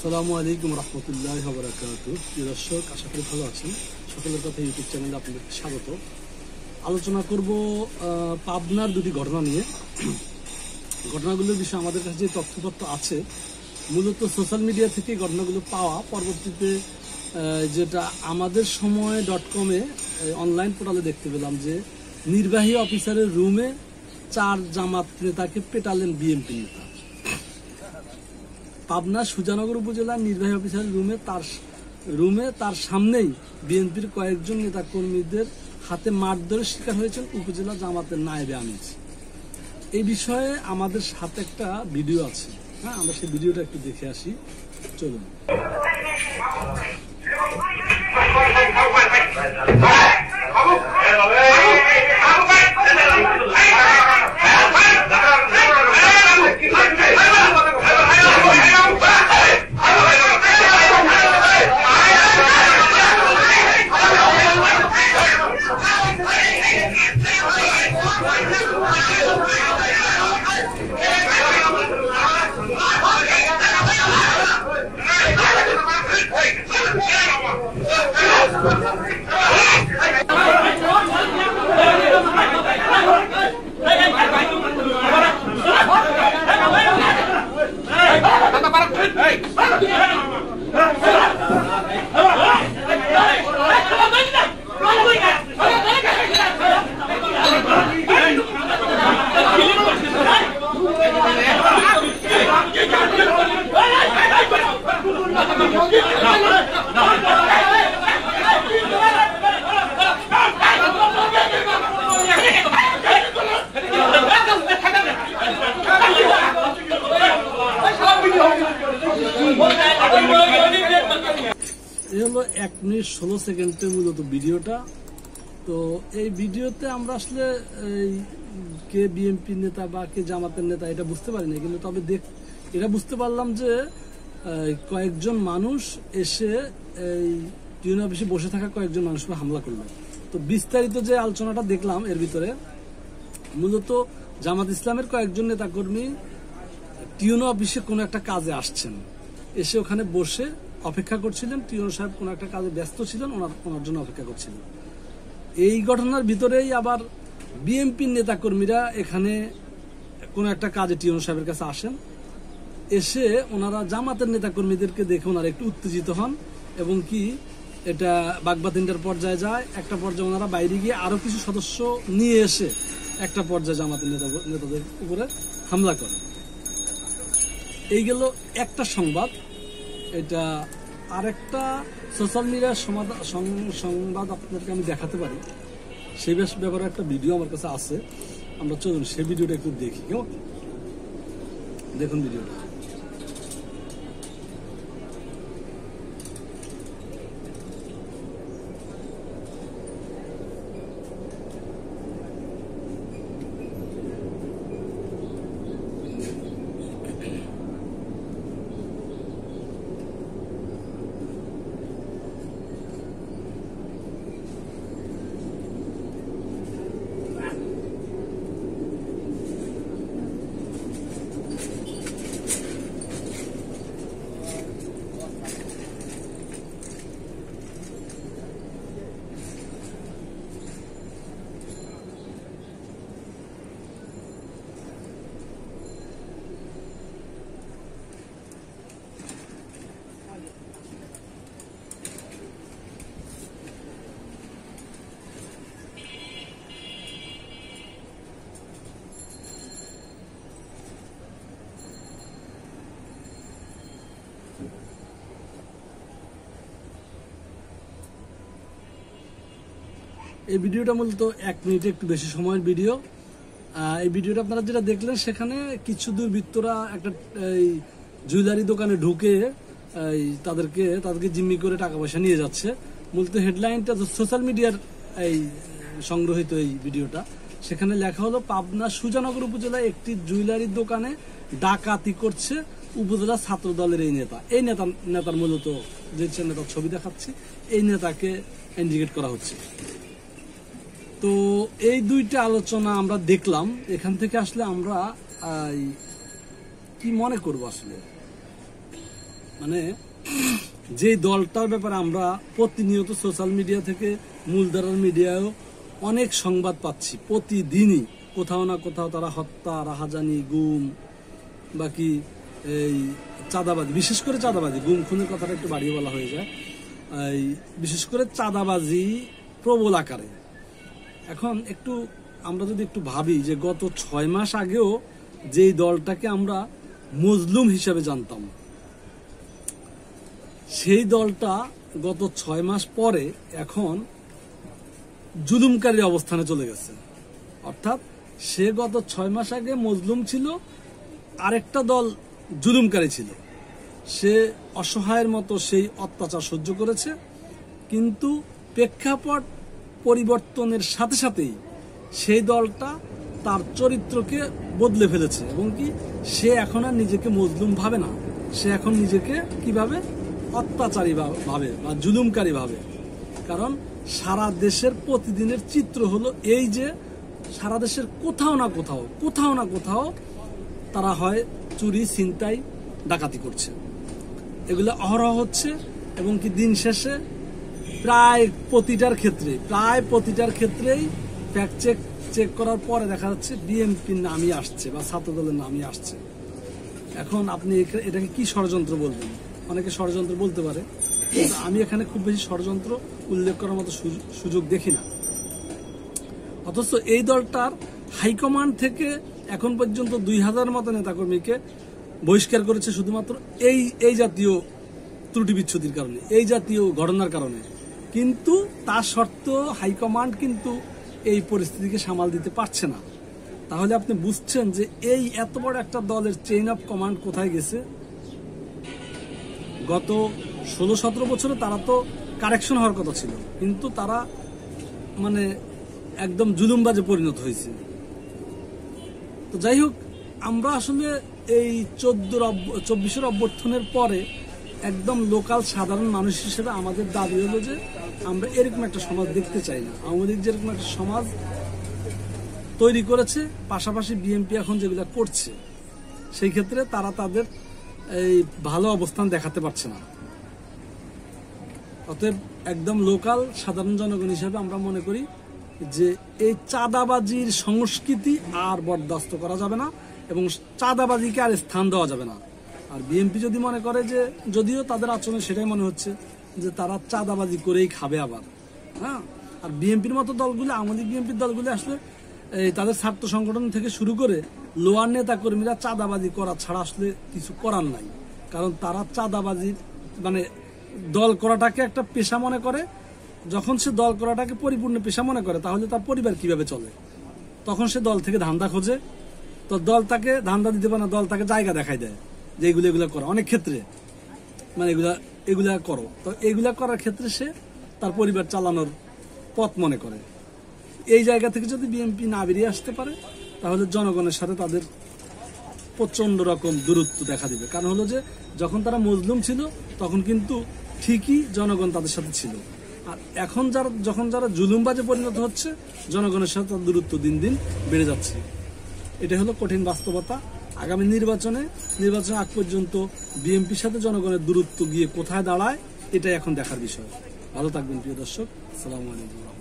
আসসালামু আলাইকুম রহমতুল্লাহি ওয়া বারাকাতুহু। প্রিয় দর্শক, আশা করি ভালো আছেন। সকলের কথা ইউটিউব চ্যানেলে আপনাদের স্বাগত। আলোচনা করব পাবনার দুটি ঘটনা নিয়ে। ঘটনাগুলোর বিষয়ে আমাদের কাছে যে তথ্যপত্র আছে, মূলত সোশ্যাল মিডিয়া থেকে ঘটনাগুলো পাওয়া। পরবর্তীতে যেটা আমাদের সময়.com-এ অনলাইন পোর্টালে দেখতে পেলাম যে নির্বাহী অফিসারের রুমে 4 জামাত নেতাকে পেটালেন বিএনপি নেতা। পাবনা সুজানগর উপজেলার নির্বাহী অফিসারের রুমে তার সামনেই বিএনপির কয়েকজন নেতা কর্মীদের হাতে মারধরের শিকার হয়েছেন উপজেলা জামাতের নায়েবে আমির। এই বিষয়ে আমাদের সাথে একটা ভিডিও আছে, হ্যাঁ, আমরা সেই ভিডিওটা একটু দেখে আসি, চলুন। এই হলো 1 মিনিট 16 সেকেন্ডের মূলত ভিডিওটা। তো এই ভিডিওতে আমরা আসলে কে বিএনপি নেতা বা কে জামাতের নেতা এটা বুঝতে পারিনি, কিন্তু তবে এটা বুঝতে পারলাম যে কয়েকজন মানুষ এসে এই টিউন অফিসে বসে থাকা কয়েকজন মানুষকে হামলা করলো। তো বিস্তারিত যে আলোচনাটা দেখলাম এর ভিতরে, মূলত জামাত ইসলামের কয়েকজন নেতাকর্মী টিউন অফিসে কোনো একটা কাজে আসছেন, এসে ওখানে বসে অপেক্ষা করছিলেন। টিউন সাহেব কোনো একটা কাজে ব্যস্ত ছিলেন, ওনার জন্য অপেক্ষা করছিলেন। এই ঘটনার ভিতরেই আবার বিএনপির নেতাকর্মীরা এখানে কোনো একটা কাজে টিউন সাহেবের কাছে আসেন। এসে ওনারা জামাতের নেতাকর্মীদেরকে দেখে ওনারা একটু উত্তেজিত হন এবং কি এটা বাগবাতিনটার পর্যায়ে যায়। একটা পর্যায়ে ওনারা বাইরে গিয়ে আরো কিছু সদস্য নিয়ে এসে একটা পর্যায়ে জামাতের নেতাদের উপরে হামলা করে। এই গেল একটা সংবাদ। এটা আরেকটা সোশ্যাল মিডিয়ার সংবাদ আপনাদেরকে আমি দেখাতে পারি, সেই ব্যাপারে একটা ভিডিও আমার কাছে আছে। আমরা চলুন সেই ভিডিওটা একটু দেখি, কেমন? দেখুন ভিডিওটা। এই ভিডিওটা মূলত 1 মিনিটে একটু বেশি সময়ের ভিডিও। এই ভিডিওটা আপনারা যেটা দেখলেন, সেখানে কিছু দুর্বৃত্তরা একটা জুয়েলারি দোকানে ঢুকে তাদেরকে জিম্মি করে টাকা পয়সা নিয়ে যাচ্ছে। মূলত হেডলাইনটা সোশ্যাল মিডিয়ার এই সংগ্রহিত এই ভিডিওটা, সেখানে লেখা হলো পাবনা সুজানগর উপজেলায় একটি জুয়েলারি দোকানে ডাকাতি করছে উপজেলা ছাত্র দলের এই নেতার মূলত যে নেতার ছবি দেখাচ্ছি, এই নেতাকে ইন্ডিকেট করা হচ্ছে। তো এই দুইটা আলোচনা আমরা দেখলাম। এখান থেকে আসলে আমরা কি মনে করব আসলে, মানে যে দলটার ব্যাপারে আমরা প্রতিনিয়ত সোশ্যাল মিডিয়া থেকে মূলধারার মিডিয়ায়ও অনেক সংবাদ পাচ্ছি, প্রতিদিনই কোথাও না কোথাও তারা হত্যা, রাহাজানি, গুম, বাকি এই চাঁদাবাজি, বিশেষ করে চাঁদাবাজি, গুম খুনের কথাটা একটু বাড়িয়ে বলা হয়ে যায়, এই বিশেষ করে চাঁদাবাজি প্রবল আকারে। এখন একটু আমরা যদি একটু ভাবি যে গত 6 মাস আগেও যেই দলটাকে আমরা মজলুম হিসেবে জানতাম, সেই দলটা গত 6 মাস পরে এখন জুলুমকারীর অবস্থানে চলে গেছে। অর্থাৎ সে গত 6 মাস আগে মজলুম ছিল, আরেকটা দল জুলুমকারী ছিল। সে অসহায়ের মতো সেই অত্যাচার সহ্য করেছে, কিন্তু প্রেক্ষাপট পরিবর্তনের সাথে সাথেই সেই দলটা তার চরিত্রকে বদলে ফেলেছে এবং কি সে এখন আর নিজেকে মজলুম ভাবে না, সে এখন নিজেকে কিভাবে অত্যাচারী ভাবে বা জুলুমকারী ভাবে। কারণ সারা দেশের প্রতিদিনের চিত্র হলো এই যে সারা দেশের কোথাও না কোথাও তারা হয় চুরি, ছিনতাই, ডাকাতি করছে, এগুলো অহরহ হচ্ছে এবং কি দিন শেষে প্রায় প্রতিটার ক্ষেত্রেই ফ্যাক্ট চেক করার পরে দেখা যাচ্ছে বিএনপির নামই আসছে বা ছাত্রদলের নামই আসছে। এখন আপনি এটাকে কি ষড়যন্ত্র বলবেন? অনেকে ষড়যন্ত্র বলতে পারে, কিন্তু আমি এখানে খুব বেশি ষড়যন্ত্র উল্লেখ করার মতো সুযোগ দেখি না। অথচ এই দলটার হাইকমান্ড থেকে এখন পর্যন্ত 2000 মতো নেতাকর্মীকে বহিষ্কার করেছে শুধুমাত্র এই জাতীয় ত্রুটি বিচ্ছুতির কারণে, এই জাতীয় ঘটনার কারণে। কিন্তু তার সত্ত্বেও হাইকমান্ড কিন্তু এই পরিস্থিতিকে সামাল দিতে পারছে না। তাহলে আপনি বুঝছেন যে এই এত বড় একটা দলের চেইন অফ কমান্ড কোথায় গেছে। গত 16-17 বছরে তারা তো কারেকশন হওয়ার কথা ছিল, কিন্তু তারা মানে একদম জুলুমবাজে পরিণত হয়েছে। তো যাই হোক, আমরা আসলে এই 24-এর অভ্যর্থনের পরে একদম লোকাল সাধারণ মানুষ হিসেবে আমাদের দাবি হলো যে আমরা এরকম একটা সমাজ দেখতে চাই না। আওয়ামী লীগ যেরকম একটা সমাজ তৈরি করেছে, পাশাপাশি বিএনপি এখন যেগুলো করছে, সেই ক্ষেত্রে তারা তাদের এই ভালো অবস্থান দেখাতে পারছে না। অতএব একদম লোকাল সাধারণ জনগণ হিসেবে আমরা মনে করি যে এই চাঁদাবাজির সংস্কৃতি আর বরদাস্ত করা যাবে না এবং চাঁদাবাজিকে আর স্থান দেওয়া যাবে না। আর বিএনপি যদি মনে করে যে, যদিও তাদের আচরণে সেটাই মনে হচ্ছে যে তারা চাঁদাবাজি করেই খাবে আবার, হ্যাঁ। আর বিএনপির মতো দলগুলো, আওয়ামী লীগ বিএনপির দলগুলো আসলে তাদের ছাত্র সংগঠন থেকে শুরু করে লোয়ার নেতা কর্মীরা চাঁদাবাজি করা ছাড়া আসলে কিছু করার নাই। কারণ তারা চাঁদাবাজির মানে দল করাটাকে একটা পেশা মনে করে। যখন সে দল করাটাকে পরিপূর্ণ পেশা মনে করে, তাহলে তার পরিবার কিভাবে চলে? তখন সে দল থেকে ধান্দা খোঁজে। তো দল তাকে ধান্দা দিতে পারে না, দল তাকে জায়গা দেখাই দেয় যে এগুলা করো। অনেক ক্ষেত্রে মানে এগুলা করো, তো এগুলা করার ক্ষেত্রে সে তার পরিবার চালানোর পথ মনে করে। এই জায়গা থেকে যদি বিএনপি না বেরিয়ে আসতে পারে, তাহলে জনগণের সাথে তাদের প্রচন্ড রকম দূরত্ব দেখা দিবে। কারণ হলো যে যখন তারা মজলুম ছিল তখন কিন্তু ঠিকই জনগণ তাদের সাথে ছিল, আর এখন যখন যারা জুলুমবাজে পরিণত হচ্ছে, জনগণের সাথে তার দূরত্ব দিন দিন বেড়ে যাচ্ছে। এটা হলো কঠিন বাস্তবতা। আগামী নির্বাচনে আগ পর্যন্ত বিএনপির সাথে জনগণের দূরত্ব গিয়ে কোথায় দাঁড়ায়, এটাই এখন দেখার বিষয়। ভালো থাকবেন প্রিয় দর্শক, আসসালামু আলাইকুম।